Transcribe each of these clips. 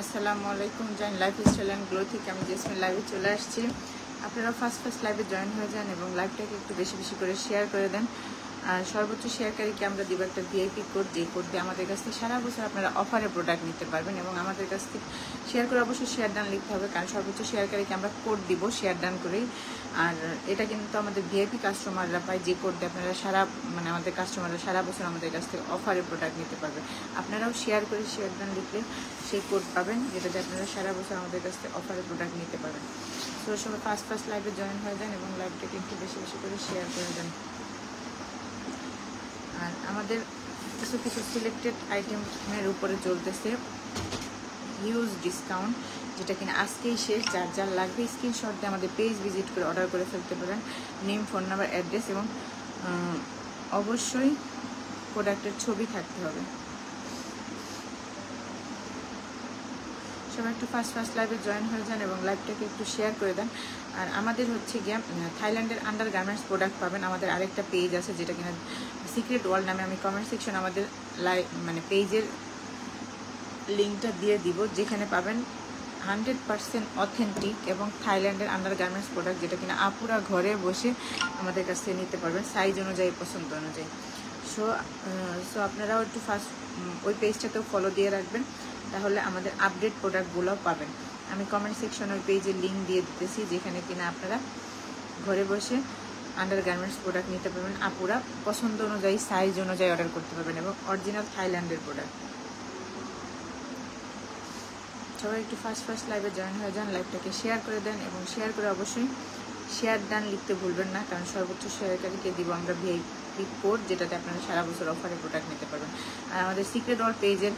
আসসালামু আলাইকুম। জান লাইফস্টাইল অ্যান্ড গ্লো থেকে আমি জেসমিন লাইভে চলে আসছি। আপনারা ফার্স্ট লাইভে জয়েন হয়ে যান এবং লাইভটাকে একটু বেশি বেশি করে শেয়ার করে দেন। আর সর্বোচ্চ শেয়ারকারীকে আমরা দিব একটা ভিআইপি কোড, যে কোড দিয়ে আমাদের কাছ থেকে সারা বছর আপনারা অফারে প্রোডাক্ট নিতে পারবেন। এবং আমাদের কাছ থেকে শেয়ার করে অবশ্যই শেয়ার ডান লিখতে হবে, কারণ সর্বোচ্চ শেয়ারকারীকে আমরা কোড দিব শেয়ার ডান করেই। আর এটা কিন্তু আমাদের ভিআইপি কাস্টমাররা পায়, যে কোড দিয়ে আপনারা আমাদের কাস্টমাররা সারা বছর আমাদের কাছ থেকে অফারে প্রোডাক্ট নিতে পারবে। আপনারাও শেয়ার করে শেয়ার ডান লিখলে সেই কোড পাবেন, যেটাতে আপনারা সারা বছর আমাদের কাছ থেকে অফারে প্রোডাক্ট নিতে পারবেন। তো সবাই ফার্স্ট লাইভে জয়েন হয়ে যান এবং লাইভটাকে একটু বেশি বেশি করে শেয়ার করে দেন। আর আমাদের কিছু কিছু সিলেক্টেড আইটেমের উপরে চলতেছে হিউজ ডিসকাউন্ট, যেটা কিনা আজকেই শেষ। যার যার লাগবে স্ক্রিনশট দিয়ে আমাদের পেজ ভিজিট করে অর্ডার করে ফেলতে পারেন। নেম, ফোন নাম্বার, অ্যাড্রেস এবং অবশ্যই প্রোডাক্টের ছবি থাকতে হবে। সবাই একটু ফার্স্ট লাইভে জয়েন হয়ে যান এবং লাইভটাকে একটু শেয়ার করে দেন। আর আমাদের হচ্ছে গিয়ে থাইল্যান্ডের আন্ডার গার্মেন্টস প্রোডাক্ট পাবেন। আমাদের আরেকটা পেজ আছে যেটা কিনা সিক্রেট ওয়ার্ল্ড নামে, আমি কমেন্ট সেকশন আমাদের পেজের লিঙ্কটা দিয়ে দিব, যেখানে পাবেন 100% অথেন্টিক এবং থাইল্যান্ডের আন্ডার গার্মেন্টস প্রোডাক্ট, যেটা কিনা আপুরা ঘরে বসে আমাদের কাছ থেকে নিতে পারবেন সাইজ অনুযায়ী, পছন্দ অনুযায়ী। সো আপনারাও একটু ওই পেজটাতেও ফলো দিয়ে রাখবেন, তাহলে আমাদের আপডেট প্রোডাক্টগুলো পাবেন। আমি কমেন্ট সেকশনে ওই পেজের লিঙ্ক দিয়ে দিতেছি, যেখানে কিনা আপনারা ঘরে বসে আন্ডার গার্মেন্টস প্রোডাক্ট নিতে পারবেন। আপুরা পছন্দ অনুযায়ী সাইজ অনুযায়ী অর্ডার করতে পারবেন এবং অরিজিনাল থাইল্যান্ডের প্রোডাক্ট। সবাই একটু ফার্স্ট লাইভে জয়েন হয়ে যান, লাইভটাকে শেয়ার করে দেন এবং শেয়ার করে অবশ্যই শেয়ার ডান লিখতে ভুলবেন না, কারণ সর্বোচ্চ শেয়ারকারীকে দিব আমরা ভিআইপি কোড, যেটাতে আপনারা সারা বছর অফারে প্রোডাক্ট নিতে পারবেন। আর আমাদের সিক্রেট ওয়ার্ল্ড পেজের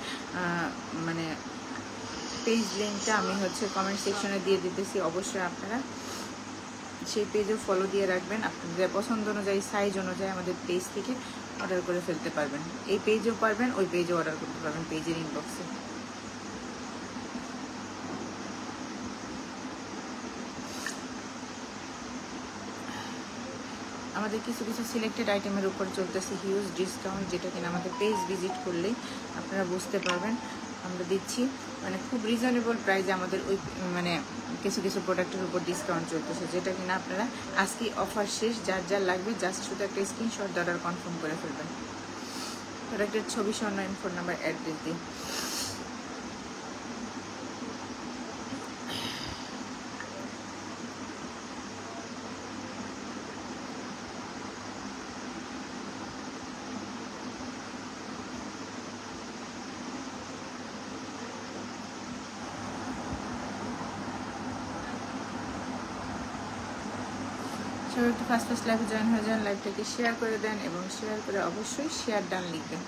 পেজ লিঙ্কটা আমি কমেন্ট সেকশনে দিয়ে দিতেছি, অবশ্যই আপনারা সেই পেজও ফলো দিয়ে রাখবেন। আপনাদের পছন্দ অনুযায়ী সাইজ অনুযায়ী আমাদের পেজ থেকে অর্ডার করে ফেলতে পারবেন। এই পেজও পারবেন, ওই পেজও অর্ডার করতে পারবেন পেজের ইনবক্সে। আমাদের কিছু কিছু সিলেক্টেড আইটেমের উপর চলতেছে হিউজ ডিসকাউন্ট, যেটা কিনা আমাদের পেজ ভিজিট করলেই আপনারা বুঝতে পারবেন। আমরা দিচ্ছি খুব রিজনেবল প্রাইসে আমাদের ওই কিছু কিছু প্রোডাক্টের উপর ডিসকাউন্ট চলতেছে, যেটা কিনা আপনারা আজকে অফার শেষ। যার যার লাগবে জাস্ট শুধু একটা স্ক্রিনশট অর্ডার কনফার্ম করে ফেলবেন, প্রোডাক্টের ছবি সহ নাম, ফোন নাম্বার, অ্যাড্রেস দিয়ে। সবাই একটু ফার্স্ট লাইভে জয়েন হয়ে যান, লাইভটাকে শেয়ার করে দেন এবং শেয়ার করে অবশ্যই শেয়ার ডান লিখবেন।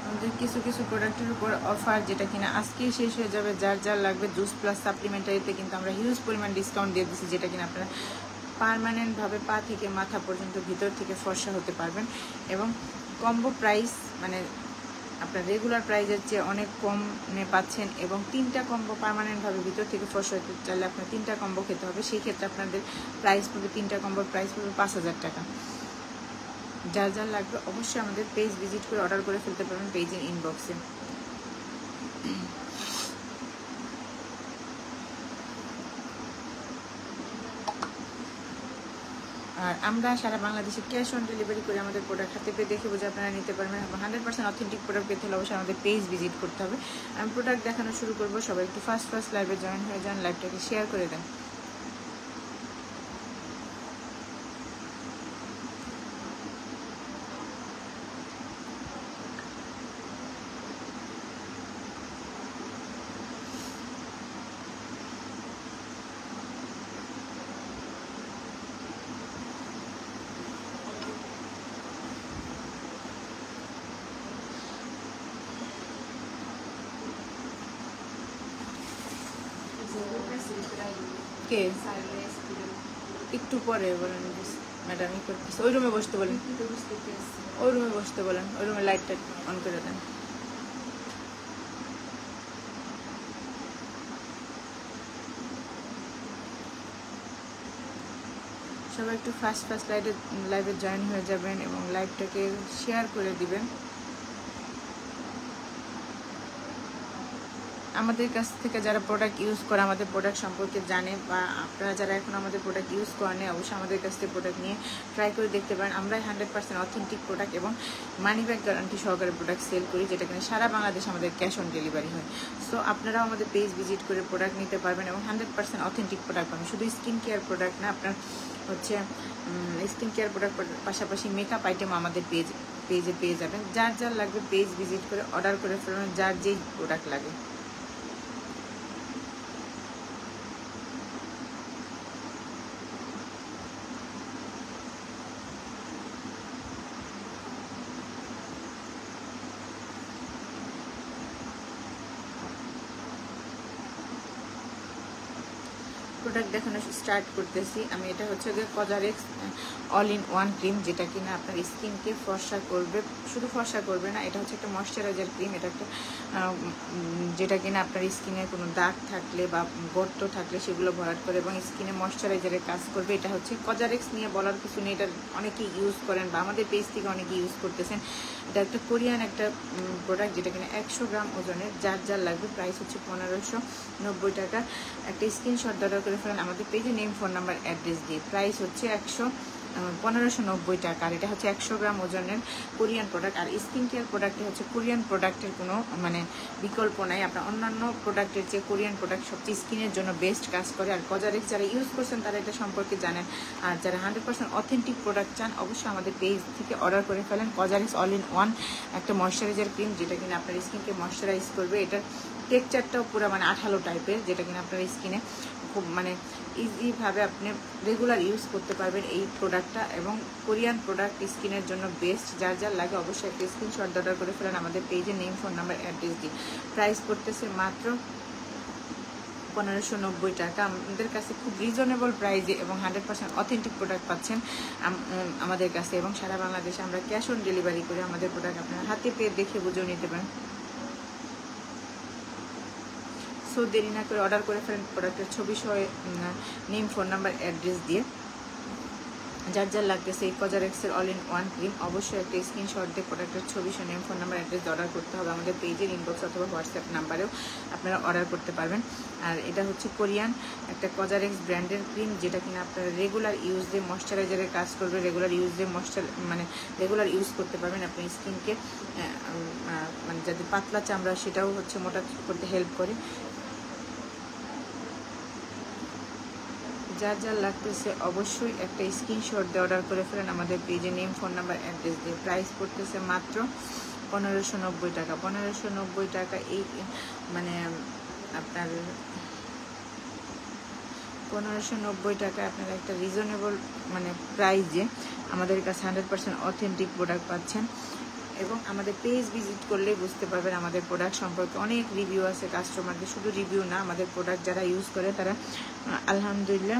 আমাদের কিছু কিছু প্রোডাক্টের উপর অফার, যেটা কিনা আজকেই শেষ হয়ে যাবে। যার যার লাগবে জুস প্লাস সাপ্লিমেন্টারিতে কিন্তু আমরা হিউজ পরিমাণ ডিসকাউন্ট দিয়ে দিচ্ছি, যেটা কিনা আপনারা পার্মানেন্টভাবে পা থেকে মাথা পর্যন্ত ভিতর থেকে ফর্সা হতে পারবেন এবং কম্বো প্রাইস আপনার রেগুলার প্রাইসের চেয়ে অনেক কমে পাচ্ছেন। এবং 3টা কম্বো পার্মানেন্টভাবে ভিতর থেকে ফর্সা হতে চাইলে আপনার 3টা কম্বো খেতে হবে। সেই ক্ষেত্রে আপনাদের প্রাইস পড়বে, 3টা কম্বোর প্রাইস পড়বে 5000 টাকা। যার যার লাগবে অবশ্যই আমাদের পেজ ভিজিট করে অর্ডার করে ফেলতে পারবেন পেজের ইনবক্সে। আর আমরা সারা বাংলাদেশে ক্যাশ অন ডেলিভারি করে আমাদের প্রোডাক্ট হাতে পেয়ে দেখে বুঝে আপনারা নিতে পারবেন। 100% অথেন্টিক প্রোডাক্ট পেতে হলে অবশ্যই আমাদের পেজ ভিজিট করতে হবে। আমি প্রোডাক্ট দেখানো শুরু করবো। সবাই একটু ফার্স্ট লাইভে জয়েন হয়ে যান, লাইভটাকে শেয়ার করে দেন। কে একটু পরে বলেন ম্যাডাম, ই করতেছে, ওই রুমে বসতে বলেন, ওই রুমে বসতে বলেন, ওই রুমে লাইটটা অন করে দেন। সবাই সবাই একটু ফার্স্ট লাইভে জয়েন হয়ে যাবেন এবং লাইভটাকে শেয়ার করে দিবেন। আমাদের কাছ থেকে যারা প্রোডাক্ট ইউজ করে, আমাদের প্রোডাক্ট সম্পর্কে জানে, বা আপনারা যারা এখন আমাদের প্রোডাক্ট ইউজ করেন, অবশ্যই আমাদের কাছ থেকে প্রোডাক্ট নিয়ে ট্রাই করে দেখতে পারেন। আমরা 100% অথেন্টিক প্রোডাক্ট এবং মানি ব্যাক গ্যারান্টি সহকারে প্রোডাক্ট সেল করি, যেটা কিনা সারা বাংলাদেশ আমাদের ক্যাশ অন ডেলিভারি হয়। সো আপনারাও আমাদের পেজ ভিজিট করে প্রোডাক্ট নিতে পারবেন এবং 100% অথেন্টিক প্রোডাক্ট পাবেন। শুধু স্কিন কেয়ার প্রোডাক্ট না, আপনার হচ্ছে স্কিন কেয়ার প্রোডাক্ট পাশাপাশি মেকআপ আইটেম আমাদের পেজে পেয়ে যাবেন। যার যার লাগবে পেজ ভিজিট করে অর্ডার করে ফেলবেন, যার যেই প্রোডাক্ট লাগে। প্রোডাক্ট দেখানো স্টার্ট করতেছি আমি। এটা হচ্ছে Cozarex all in one cream, যেটা কিনা আপনার স্কিনকে ফর্সা করবে। শুধু ফর্সা করবে না, এটা হচ্ছে একটা ময়শ্চারাইজার ক্রিম। এটা একটা যেটা কিনা আপনার স্কিনে কোনো দাগ থাকলে বা গর্ত থাকলে সেগুলো ভরাট করে এবং স্কিনে ময়শ্চারাইজারের কাজ করবে। এটা হচ্ছে কজারেক্স নিয়ে বলার কিছু নেই, এটা অনেকেই ইউজ করেন বা আমাদের পেজ থেকে অনেকেই ইউজ করতেছেন। এটা একটা কোরিয়ান একটা প্রোডাক্ট, যেটা কিনা 100 গ্রাম ওজনের। যার যার লাগবে প্রাইস হচ্ছে 1590 টাকা। একটা স্ক্রিনশট অর্ডার করে ফেলেন আমাদের পেজে, নেম, ফোন নাম্বার, অ্যাড্রেস দিয়ে। প্রাইস হচ্ছে 1590 টাকা। আর এটা হচ্ছে 100 গ্রাম ওজনের কোরিয়ান প্রোডাক্ট। আর স্কিন কেয়ার প্রোডাক্টে হচ্ছে কোরিয়ান প্রোডাক্টের কোনো মানে বিকল্প নাই। আপনার অন্যান্য প্রোডাক্টের যে কোরিয়ান প্রোডাক্ট সবচেয়ে স্কিনের জন্য বেস্ট কাজ করে। আর কজারেক্স যারা ইউজ করছেন তারা এটা সম্পর্কে জানেন। আর যারা 100% অথেন্টিক প্রোডাক্ট চান, অবশ্যই আমাদের পেজ থেকে অর্ডার করে ফেলেন। কজারেক্স অল ইন ওয়ান একটা ময়শ্চারাইজার ক্রিম, যেটা কিনা আপনার স্কিনকে ময়শ্চারাইজ করবে। এটার টেক্সচারটাও পুরো মানে আঠালো টাইপের, যেটা কিনা আপনার স্কিনে খুব মানে ইজিভাবে আপনি রেগুলার ইউজ করতে পারবেন এই প্রোডাক্টটা। এবং কোরিয়ান প্রোডাক্ট স্কিনের জন্য বেস্ট। যার যার লাগে অবশ্যই একটা স্ক্রিনশট অর্ডার করে ফেলেন আমাদের পেজে, নেম, ফোন নাম্বার, অ্যাড্রেস দিয়ে। প্রাইস পড়তেছে মাত্র 1590 টাকা। আমাদের কাছে খুব রিজনেবল প্রাইসে এবং 100% অথেন্টিক প্রোডাক্ট পাচ্ছেন আমাদের কাছে। এবং সারা বাংলাদেশে আমরা ক্যাশ অন ডেলিভারি করি। আমাদের প্রোডাক্ট আপনার হাতে পেয়ে দেখে বুঝেও নিতে পারেন। সো দেরি না করে অর্ডার করে ফেলেন প্রোডাক্টের ছবি সহ, নেম, ফোন নাম্বার, অ্যাড্রেস দিয়ে। যার যার লাগতেছে এই কজারেক্সের অল ইন ওয়ান ক্রিম, অবশ্যই একটা স্ক্রিনশট দিয়ে প্রোডাক্টের ছবি সহ, নেম, ফোন নাম্বার, অ্যাড্রেস দিয়ে অর্ডার করতে হবে। আমাদের পেজের ইনবক্স অথবা হোয়াটসঅ্যাপ নাম্বারেও আপনারা অর্ডার করতে পারবেন। আর এটা হচ্ছে কোরিয়ান একটা কজারেক্স ব্র্যান্ডের ক্রিম, যেটা কিনা আপনারা রেগুলার ইউজ দিয়ে ময়শ্চারাইজারের কাজ করবে। রেগুলার ইউজ দিয়ে রেগুলার ইউজ করতে পারবেন। আপনার স্কিনকে মানে যাদের পাতলা চামড়া সেটাও হচ্ছে মোটা করতে হেল্প করে। যার যার লাগতেছে অবশ্যই একটা স্ক্রিনশট দিয়ে অর্ডার করে ফেলেন আমাদের পেজে, নেম, ফোন নাম্বার, অ্যাড্রেস দিয়ে। প্রাইস পড়তেছে মাত্র 1590 টাকা। 1590 টাকা এই মানে আপনার 1590 টাকা আপনারা একটা রিজনেবল মানে প্রাইজে আমাদের কাছে 100% অথেন্টিক প্রোডাক্ট পাচ্ছেন। এবং আমাদের পেজ ভিজিট করলেই বুঝতে পারবেন আমাদের প্রোডাক্ট সম্পর্কে অনেক রিভিউ আছে কাস্টমারদের। শুধু রিভিউ না, আমাদের প্রোডাক্ট যারা ইউজ করে তারা আলহামদুলিল্লাহ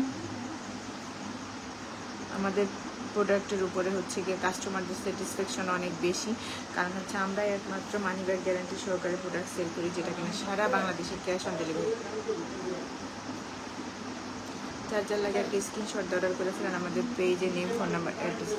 আমাদের প্রোডাক্টের উপরে হচ্ছে গিয়ে কাস্টমারদের স্যাটিসফ্যাকশন অনেক বেশি। কারণ হচ্ছে আমরা একমাত্র মানি ব্যাক গ্যারান্টি সহকারে প্রোডাক্ট সেল করি, যেটা কিনা সারা বাংলাদেশে ক্যাশ অন ডেলিভারি। যার যার লাগে একটা স্ক্রিনশট অর্ডার করে ফেলেন আমাদের পেজে, নেম, ফোন নাম্বার, অ্যাড্রেস।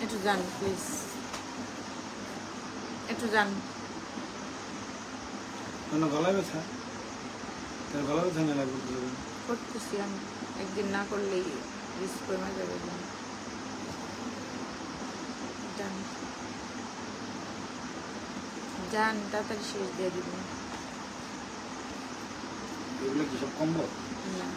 একটু যান প্লিজ, একটু যান। গলায় ব্যথা, গলা ব্যথা না লাগবে করতেছি আমি, একদিন না করলেই রিস্ক কমে যাবে। যান যান, তাড়াতাড়ি শেষ দিয়ে দিবেন। এগুলো কি সব কম্বো? না,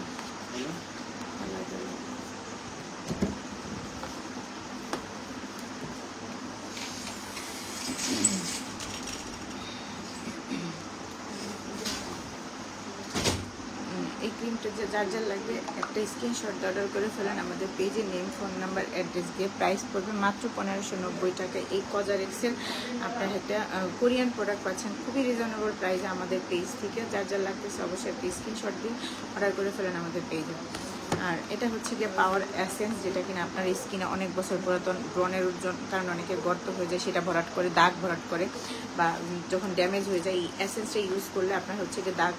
এই ক্রিমটা যে যার যার লাগবে একটা স্ক্রিনশট অর্ডার করে ফেলেন আমাদের পেজে, নেম, ফোন নাম্বার, অ্যাড্রেস দিয়ে। প্রাইস পড়বে মাত্র 1590 টাকা। এই কজারেক্সের আপনার একটা কোরিয়ান প্রোডাক্ট পাচ্ছেন খুবই রিজনেবল প্রাইসে আমাদের পেজ থেকে। যার যার লাগতেছে অবশ্যই একটা স্ক্রিনশট দিয়ে অর্ডার করে ফেলেন আমাদের পেজে। আর এটা হচ্ছে গিয়ে পাওয়ার এসেন্স, যেটা কিনা আপনার স্কিনে অনেক বছর পুরাতন ব্রণের কারণে অনেকে গর্ত হয়ে যায়, সেটা ভরাট করে, দাগ ভরাট করে, বা যখন ড্যামেজ হয়ে যায় এই এসেন্সটা ইউজ করলে আপনার হচ্ছে গিয়ে দাগ,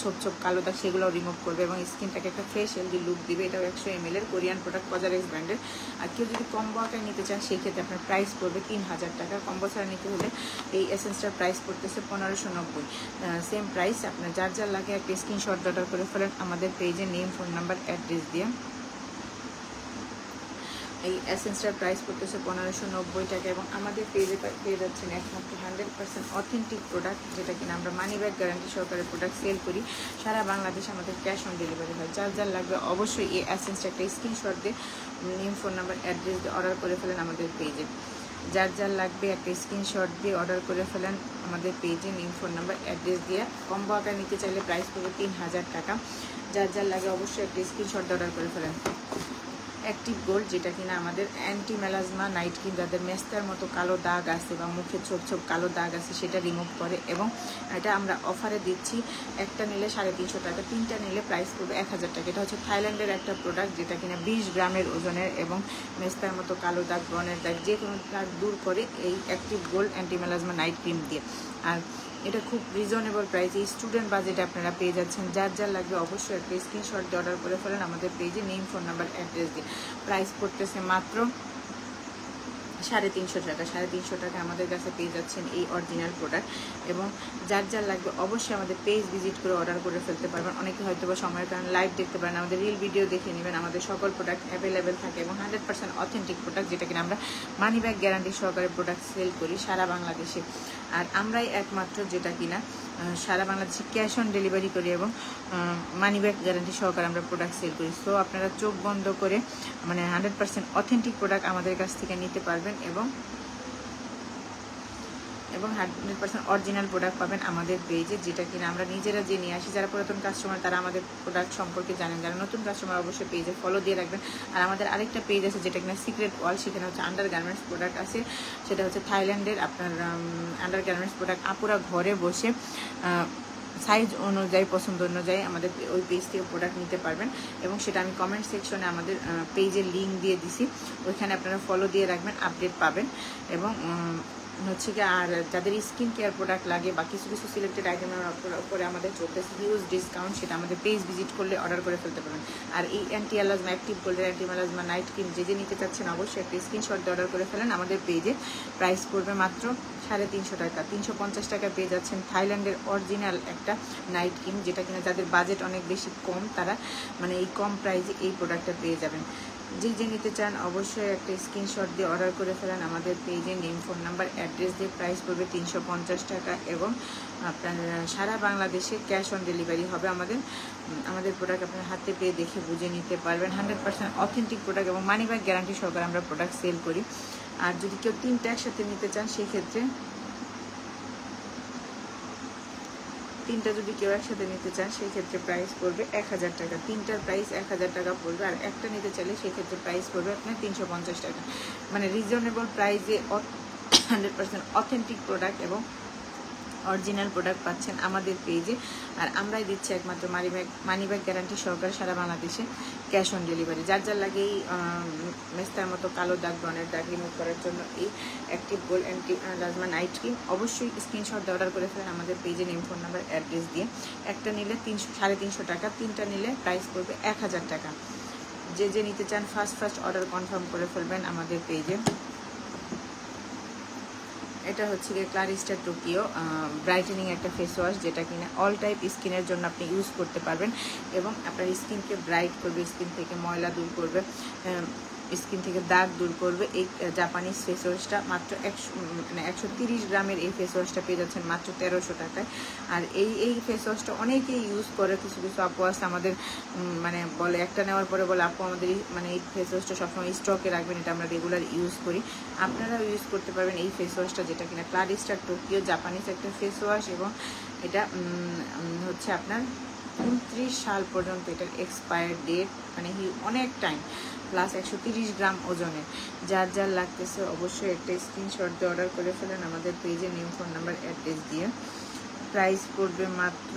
ছোপ ছোপ কালো দাগ, সেগুলো রিমুভ করবে এবং স্কিনটাকে একটা ফ্রেশ হেলদি লুক দিবে। এটাও 100 ml এর কোরিয়ান প্রোডাক্ট, কজারেক্স ব্র্যান্ডের। আর কেউ যদি কম্বো আকারে নিতে চান সেই ক্ষেত্রে আপনার প্রাইস পড়বে 3000 টাকা। কম্বো ছাড়া নিতে হলে এই এসেন্সটার প্রাইস পড়তেছে 1590। Same price. আপনার যার যার লাগে একটা স্ক্রিনশট অর্ডার করে ফেলেন আমাদের পেজে, নেম, ফোন নাম্বার, অ্যাড্রেস দিয়ে। এই এসেন্সটার প্রাইস পড়তেছে 1590 টাকা এবং আমাদের পেজে পেয়ে যাচ্ছেন একমাত্র 100% অথেন্টিক প্রোডাক্ট, যেটা কিনা আমরা মানি ব্যাক গ্যারান্টি সহকারে প্রোডাক্ট সেল করি। সারা বাংলাদেশে আমাদের ক্যাশ অন ডেলিভারি হয়। যার যার লাগবে অবশ্যই এই এসেন্সটা একটা স্ক্রিনশট দিয়ে, নেম, ফোন নাম্বার, অ্যাড্রেস দিয়ে অর্ডার করে ফেলেন আমাদের পেজে। যার যার লাগবে একটা স্ক্রিনশট দিয়ে অর্ডার করে ফেলেন আমাদের পেজে, নেম, ফোন নাম্বার, অ্যাড্রেস দিয়ে। কম্বো আকার নিতে চাইলে প্রাইস পড়বে 3000 টাকা। যার যার লাগে অবশ্যই একটা স্ক্রিনশট দিয়ে অর্ডার করে ফেলেন। অ্যাক্টিভ গোল্ড, যেটা কিনা আমাদের অ্যান্টি মেলাজমা নাইট ক্রিম, যাদের মেস্তার মতো কালো দাগ আছে বা মুখে ছোপ ছোপ কালো দাগ আছে সেটা রিমুভ করে। এবং এটা আমরা অফারে দিচ্ছি, একটা নিলে 350 টাকা, 3টা নিলে প্রাইস পড়বে 1000 টাকা। এটা হচ্ছে থাইল্যান্ডের একটা প্রোডাক্ট, যেটা কিনা 20 গ্রামের ওজনের এবং মেস্তার মতো কালো দাগ, ব্রণের দাগ, যে কোনো দাগ দূর করে এই active gold anti melasma night cream দিয়ে। আর এটা খুব রিজনেবল প্রাইস, এই স্টুডেন্ট বাজেটে আপনারা পেয়ে যাচ্ছেন। যার যার লাগবে অবশ্যই একটা স্ক্রিনশট দিয়ে অর্ডার করে ফেলেন আমাদের পেজে, নেম, ফোন নাম্বার, অ্যাড্রেস দিয়ে। প্রাইস পড়তেছে মাত্র 350 টাকা। 350 টাকা আমাদের কাছে পেয়ে যাচ্ছেন এই অরিজিনাল প্রোডাক্ট। এবং যার যার লাগবে অবশ্যই আমাদের পেজ ভিজিট করে অর্ডার করে ফেলতে পারবেন। অনেকে হয়তো বা সময়ের কারণে লাইভ দেখতে পারেন, আমাদের রিল ভিডিও দেখে নেবেন। আমাদের সকল প্রোডাক্ট অ্যাভেলেবেল থাকে এবং 100% অথেন্টিক প্রোডাক্ট, যেটা কিনা আমরা মানি ব্যাক গ্যারান্টি সহকারে প্রোডাক্ট সেল করি সারা বাংলাদেশে। আর আমরাই একমাত্র যেটা কিনা সারা বাংলাদেশে ক্যাশ অন ডেলিভারি করি এবং মানি ব্যাক গ্যারান্টি সহকারে আমরা প্রোডাক্ট সেল করি। সো আপনারা চোখ বন্ধ করে 100% অথেন্টিক প্রোডাক্ট আমাদের কাছ থেকে নিতে পারবেন এবং 100% অরিজিনাল প্রোডাক্ট পাবেন আমাদের পেজে, যেটা কিনা আমরা নিজেরা যে নিয়ে আসি। যারা পুরাতন কাস্টমার তারা আমাদের প্রোডাক্ট সম্পর্কে জানেন, যারা নতুন কাস্টমার অবশ্যই পেজে ফলো দিয়ে রাখবেন। আর আমাদের আরেকটা পেজ আছে যেটা কিনা সিক্রেট ওয়াল, সেখানে হচ্ছে আন্ডার গার্মেন্টস প্রোডাক্ট আছে। সেটা হচ্ছে থাইল্যান্ডের আপনার আন্ডার গার্মেন্টস প্রোডাক্ট আপুরা ঘরে বসে সাইজ অনুযায়ী, পছন্দ অনুযায়ী আমাদের ওই পেজ থেকে প্রোডাক্ট নিতে পারবেন। এবং সেটা আমি কমেন্ট সেকশনে আমাদের পেজের লিঙ্ক দিয়ে দিছি, ওইখানে আপনারা ফলো দিয়ে রাখবেন, আপডেট পাবেন। এবং হচ্ছে কি, আর যাদের স্কিন কেয়ার প্রোডাক্ট লাগে বা কিছু কিছু সিলেক্টেড আইটেমের উপরে আমাদের চলতেছে হিউজ ডিসকাউন্ট, সেটা আমাদের পেজ ভিজিট করলে অর্ডার করে ফেলতে পারবেন। আর এই অ্যান্টি মেলাজমা অ্যাক্টিভ গোল্ডের অ্যান্টি মেলাজমা নাইট ক্রিম যে নিতে চাচ্ছেন অবশ্যই একটা স্ক্রিনশট দিয়ে অর্ডার করে ফেলেন আমাদের পেজে। প্রাইস পড়বে মাত্র 350 টাকা। 350 টাকা পেয়ে যাচ্ছেন থাইল্যান্ডের অরিজিনাল একটা নাইট ক্রিম, যেটা কিনা যাদের বাজেট অনেক বেশি কম তারা এই কম প্রাইসে এই প্রোডাক্টটা পেয়ে যাবেন। যে নিতে চান অবশ্যই একটা স্ক্রিনশট দিয়ে অর্ডার করে ফেলেন আমাদের পেজে, নেম, ফোন নাম্বার, অ্যাড্রেস দিয়ে। প্রাইস পড়বে 350 টাকা এবং আপনার সারা বাংলাদেশে ক্যাশ অন ডেলিভারি হবে। আমাদের প্রোডাক্ট আপনার হাতে পেয়ে দেখে বুঝে নিতে পারবেন। 100% অথেন্টিক প্রোডাক্ট এবং মানি ব্যাক গ্যারান্টি সহকারে আমরা প্রোডাক্ট সেল করি। আর যদি কেউ 3টা একসাথে নিতে চান সেই ক্ষেত্রে 3টা যদি কেউ একসাথে নিতে চান সেই ক্ষেত্রে প্রাইস পড়বে 1000 টাকা। 3টার প্রাইস 1000 টাকা পড়বে। আর একটা নিতে চাইলে সেক্ষেত্রে প্রাইস পড়বে আপনার 350 টাকা। রিজনেবল প্রাইসে 100% অথেন্টিক প্রোডাক্ট এবং অরিজিনাল প্রোডাক্ট পাচ্ছেন আমাদের পেজে। আর আমরাই দিচ্ছি একমাত্র মানি ব্যাক গ্যারান্টি সহকারে সারা বাংলাদেশে ক্যাশ অন ডেলিভারি। যার যার লাগে এই মেস্তার মতো কালো দাগ, ব্রণের দাগ রিমুভ করার জন্য এই active gold anti melasma night cream অবশ্যই স্ক্রিনশট দিয়ে অর্ডার করে ফেলেন আমাদের পেজে, নেম, ফোন নাম্বার, অ্যাড্রেস দিয়ে। একটা নিলে 350 টাকা, 3টা নিলে প্রাইস পড়বে 1000 টাকা। যে নিতে চান ফার্স্ট অর্ডার কনফার্ম করে ফেলবেন আমাদের পেজে। এটা হচ্ছে গিয়ে ক্লারিস্টা টোকিও ব্রাইটেনিং একটা ফেস ওয়াশ, যেটা কিনা অল টাইপ স্কিনের জন্য আপনি ইউজ করতে পারবেন এবং আপনার স্কিনকে ব্রাইট করবে, স্কিন থেকে ময়লা দূর করবে, স্কিন থেকে দাগ দূর করবে। এই জাপানিজ ফেস ওয়াশটা মাত্র 130 গ্রামের এই ফেস ওয়াশটা পেয়ে যাচ্ছেন মাত্র 1300 টাকায়। আর এই ফেস ওয়াশটা অনেকেই ইউজ করে, কিছু আপু আছে আমাদের বলে একটা নেওয়ার পরে বলে আপু আমাদের এই ফেস ওয়াশটা সবসময় স্টকে রাখবেন, এটা আমরা রেগুলার ইউজ করি। আপনারাও ইউজ করতে পারবেন এই ফেস ওয়াশটা, যেটা কিনা ক্লারিস্টা টোকিও জাপানিজ একটা ফেস ওয়াশ এবং এটা হচ্ছে আপনার 29 সাল পর্যন্ত এটার এক্সপায়ার ডেট, মানে অনেক টাইম, প্লাস 130 গ্রাম ওজনের। যার যার লাগতেছে অবশ্যই একটা স্ক্রিনশট দিয়ে অর্ডার করে ফেলেন আমাদের পেজে, নেম, ফোন নাম্বার, অ্যাড্রেস দিয়ে। প্রাইস পড়বে মাত্র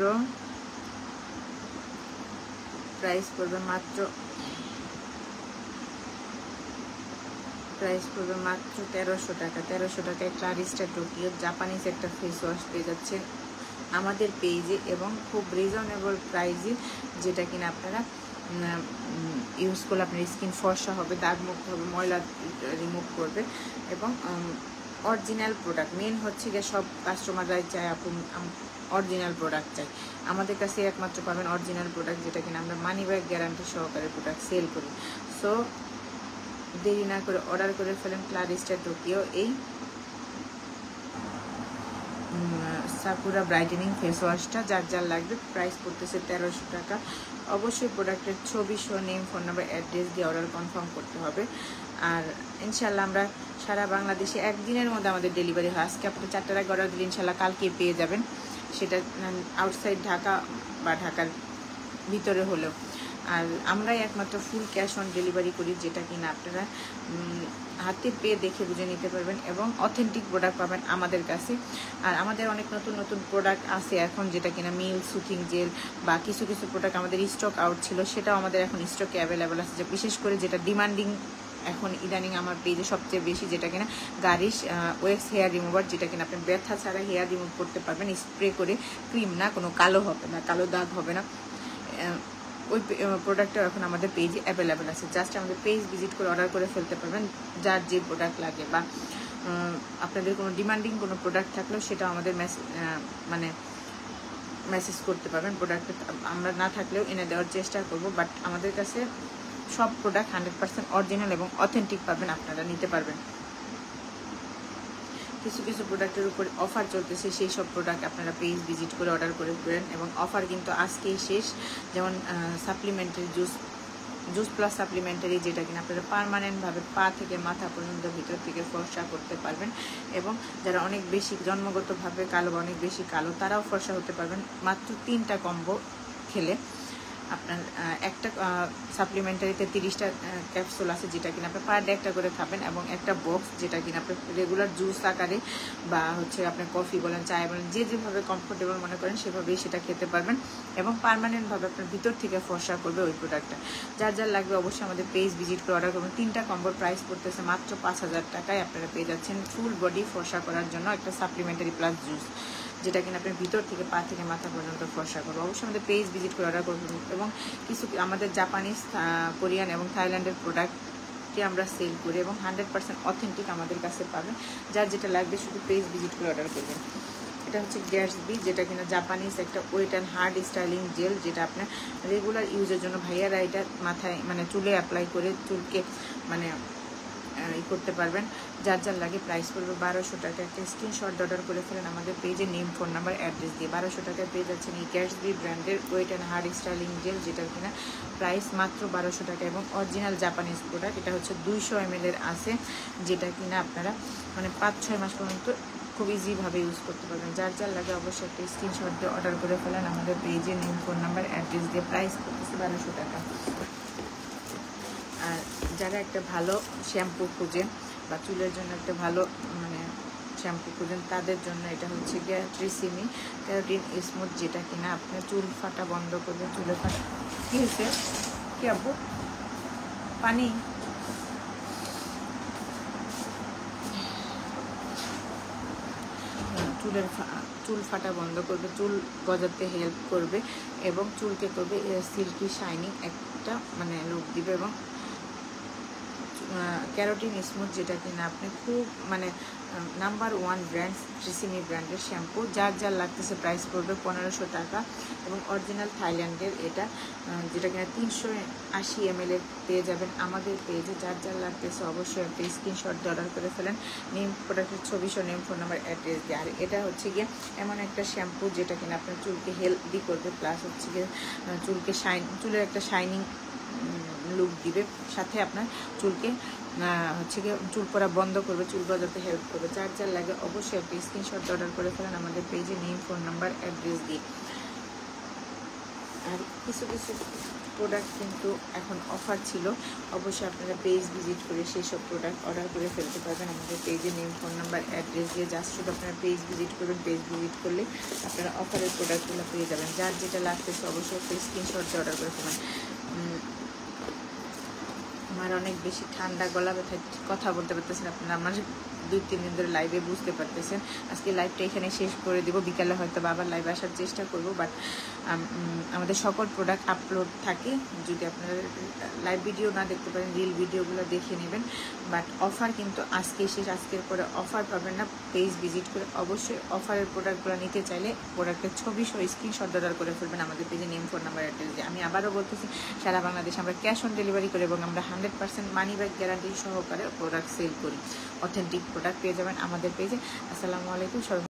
1300 টাকা। 1300 টাকায় ক্লারিস্টা টোকিও জাপানিজ একটা ফেস ওয়াশ পেয়ে যাচ্ছেন আমাদের পেজে, এবং খুব রিজনেবল প্রাইসে, যেটা কিনা আপনারা ইউজ করলে আপনার স্কিন ফর্সা হবে, দাগমুক্ত হবে, ময়লা রিমুভ করবে, এবং অরিজিনাল প্রোডাক্ট। মেন হচ্ছে গিয়ে সব কাস্টমাররাই চায় আপু অরিজিনাল প্রোডাক্ট চাই, আমাদের কাছে একমাত্র পাবেন অরিজিনাল প্রোডাক্ট, যেটা কিনা আমরা মানি ব্যাক গ্যারান্টি সহকারে প্রোডাক্ট সেল করি। সো দেরি না করে অর্ডার করে ফেলেন ক্লারিস্টা টোকিও এই সাকুরা ব্রাইটেনিং ফেস ওয়াশটা। যার যার লাগবে, প্রাইস পড়তেছে 1300 টাকা। অবশ্যই প্রোডাক্টের ছবি সহ নেম, ফোন নাম্বার, অ্যাড্রেস দিয়ে অর্ডার কনফার্ম করতে হবে। আর ইনশাল্লাহ আমরা সারা বাংলাদেশে একদিনের মধ্যে আমাদের ডেলিভারি হয়। আজকে আপনি 4টার আগে অর্ডার দিলে ইনশাল্লাহ কালকে পেয়ে যাবেন, সেটা আউটসাইড ঢাকা বা ঢাকার ভিতরে হলেও। আর আমরাই একমাত্র ফুল ক্যাশ অন ডেলিভারি করি, যেটা কিনা আপনারা হাতে পেয়ে দেখে বুঝে নিতে পারবেন, এবং অথেন্টিক প্রোডাক্ট পাবেন আমাদের কাছে। আর আমাদের অনেক নতুন নতুন প্রোডাক্ট আছে এখন, যেটা কিনা মিল, সুথিং জেল, বা কিছু কিছু প্রোডাক্ট আমাদের স্টক আউট ছিল, সেটাও আমাদের এখন স্টকে অ্যাভেলেবেল আছে। যে বিশেষ করে যেটা ডিমান্ডিং এখন ইদানিং আমার পেজে সবচেয়ে বেশি, যেটা কিনা গারিশ ওয়েক্স হেয়ার রিমুভার, যেটা কিনা আপনি ব্যথা ছাড়া হেয়ার রিমুভ করতে পারবেন, স্প্রে করে, ক্রিম না, কোনো কালো হবে না, কালো দাগ হবে না। ওই প্রোডাক্টটা এখন আমাদের পেজে অ্যাভেলেবেল আছে। জাস্ট আমাদের পেজ ভিজিট করে অর্ডার করে ফেলতে পারবেন, যার যে প্রোডাক্ট লাগে, বা আপনাদের কোনো ডিমান্ডিং কোনো প্রোডাক্ট থাকলেও সেটা আমাদের মেসেজ করতে পারবেন। প্রোডাক্ট আমরা না থাকলেও এনে দেওয়ার চেষ্টা করব, বাট আমাদের কাছে সব প্রোডাক্ট 100% অরিজিনাল এবং অথেন্টিক পাবেন, আপনারা নিতে পারবেন। কিছু কিছু প্রোডাক্টের উপর অফার চলতেছে, সেই সব প্রোডাক্ট আপনারা পেজ ভিজিট করে অর্ডার করে দেবেন, এবং অফার কিন্তু আজকেই শেষ। যেমন সাপ্লিমেন্টারি জুস প্লাস সাপ্লিমেন্টারি, যেটা কিনা আপনারা পার্মানেন্টভাবে পা থেকে মাথা পর্যন্ত ভিতর থেকে ফর্সা করতে পারবেন, এবং যারা অনেক বেশি জন্মগতভাবে কালো বা অনেক বেশি কালো, তারাও ফর্সা হতে পারবেন মাত্র 3টা কম্বো খেলে। আপনার একটা সাপ্লিমেন্টারিতে 30টা ক্যাপসুল আছে, যেটা কিনা আপনি পার ডে একটা করে খাবেন, এবং একটা বক্স, যেটা কিনা আপনি রেগুলার জুস আকারে বা হচ্ছে আপনি কফি বলেন, চায় বলেন, যেভাবে কমফোর্টেবল মনে করেন সেভাবেই সেটা খেতে পারবেন, এবং পার্মানেন্টভাবে আপনার ভিতর থেকে ফর্সা করবে ওই প্রোডাক্টটা। যার যার লাগবে অবশ্যই আমাদের পেজ ভিজিট করে অর্ডার করবেন। 3টা কম্বোর প্রাইস পড়তেছে মাত্র 5000 টাকায়। আপনারা পেয়ে যাচ্ছেন ফুল বডি ফর্সা করার জন্য একটা সাপ্লিমেন্টারি প্লাস জুস, যেটা কিনা আপনার ভিতর থেকে পা থেকে মাথা পর্যন্ত ফর্সা করবো। অবশ্যই আমাদের পেজ ভিজিট করে অর্ডার করবেন, এবং কিছু আমাদের জাপানিজ, কোরিয়ান এবং থাইল্যান্ডের প্রোডাক্টকে আমরা সেল করি, এবং 100% অথেন্টিক আমাদের কাছে পাবেন। যার যেটা লাগবে শুধু পেজ ভিজিট করে অর্ডার করবেন। এটা হচ্ছে গ্যাটসবি, যেটা কিনা জাপানিজ একটা wet and hard styling gel, যেটা আপনার রেগুলার ইউজের জন্য ভাইয়ারা এটা মাথায় চুলে অ্যাপ্লাই করে চুলকে করতে পারবেন। যার যার লাগে প্রাইস পড়বে 1200 টাকা। একটা স্ক্রিনশট অর্ডার করে ফেলেন আমাদের পেজে, নেম, ফোন নাম্বার, অ্যাড্রেস দিয়ে। 1200 টাকায় পেয়ে যাচ্ছেন এই গ্যাটসবি ব্র্যান্ডের wet and hard styling gel, যেটার কিনা প্রাইস মাত্র 1200 টাকা, এবং অরিজিনাল জাপানিজ প্রোডাক্ট। এটা হচ্ছে 200 ml আছে, যেটা কিনা আপনারা 5-6 মাস পর্যন্ত খুব ইজিভাবে ইউজ করতে পারবেন। যার যার লাগে অবশ্যই একটা স্ক্রিনশট দিয়ে অর্ডার করে ফেলেন আমাদের পেজে, নেম, ফোন নাম্বার, অ্যাড্রেস দিয়ে। প্রাইস করতেছে 1200 টাকা। আর যারা একটা ভালো শ্যাম্পু খুঁজেন বা চুলের জন্য একটা ভালো শ্যাম্পু খুঁজেন, তাদের জন্য এটা হচ্ছে গিয়ে ট্রিসিমি ক্যারাটিন স্মুথ, যেটা কিনা আপনার চুল ফাটা বন্ধ করবে। চুলে ফাটা কি হয়েছে, কি আব্বু, পানি? চুল ফাটা বন্ধ করবে, চুল গজাতে হেল্প করবে, এবং চুলকে করবে সিল্কি শাইনিং একটা লুক দিবে। এবং ক্যারাটিন স্মুথ, যেটা কিনা আপনি খুব নাম্বার 1 ব্র্যান্ড ট্রিসিমি ব্র্যান্ডের শ্যাম্পু। যার যার লাগতেছে প্রাইস পড়বে 1500 টাকা, এবং অরিজিনাল থাইল্যান্ডের এটা, যেটা কিনা 380 ml পেয়ে যাবেন আমাদের পেজে। যার যার লাগতেছে অবশ্যই একটা স্ক্রিনশট দিয়ে অর্ডার করে ফেলেন, নেম, প্রোডাক্টের ছবি সহ নেম, ফোন নাম্বার, অ্যাড্রেস দিয়ে। আর এটা হচ্ছে গিয়ে এমন একটা শ্যাম্পু, যেটা কিনা আপনার চুলকে হেলদি করবে, প্লাস হচ্ছে গিয়ে চুলের একটা শাইনিং লুক দিবে, সাথে আপনার চুলকে চুল পড়া বন্ধ করবে, চুল গজাতে হেল্প করবে। যার যার লাগে অবশ্যই একটা স্ক্রিনশট অর্ডার করে ফেলেন আমাদের পেজে, নেম, ফোন নাম্বার, অ্যাড্রেস দিয়ে। আর কিছু কিছু প্রোডাক্ট কিন্তু এখন অফার ছিল, অবশ্যই আপনারা পেজ ভিজিট করে সেই সব প্রোডাক্ট অর্ডার করে ফেলতে পারবেন। আমাদের পেজে নেম, ফোন নাম্বার, অ্যাড্রেস দিয়ে জাস্ট শুধু আপনারা পেজ ভিজিট করবেন। পেজ ভিজিট করলে আপনারা অফারের প্রোডাক্টগুলো পেয়ে যাবেন। যার যেটা লাগতেছে অবশ্যই একটা স্ক্রিনশট দিয়ে অর্ডার করে ফেলবেন। আমার অনেক বেশি ঠান্ডা গলা ব্যথা, কথা বলতে পারতেছেন আপনারা আমার 2-3 দিন ধরে লাইভে বুঝতে পারতেছেন। আজকে লাইভটা এখানে শেষ করে দেবো, বিকালে হয়তো আবার লাইভে আসার চেষ্টা করব। বাট আমাদের সকল প্রোডাক্ট আপলোড থাকে, যদি আপনারা লাইভ ভিডিও না দেখতে পারেন রিল ভিডিওগুলো দেখে নেবেন। বাট অফার কিন্তু আজকে শেষ, আজকের পরে অফার পাবেন না। পেজ ভিজিট করে অবশ্যই অফারের প্রোডাক্টগুলো নিতে চাইলে প্রোডাক্টের ছবি সহ স্ক্রিনশট অর্ডার করে ফেলবেন আমাদের পেজে নেম, ফোন নাম্বার, অ্যাড্রেস দিয়ে। আমি আবারও বলতেছি, সারা বাংলাদেশ আমরা ক্যাশ অন ডেলিভারি করি এবং আমরা 100% মানি ব্যাক গ্যারান্টি সহকারে প্রোডাক্ট সেল করি। অথেন্টিক প্রোডাক্ট পেয়ে যাবেন আমাদের পেজে। আসসালামু আলাইকুম।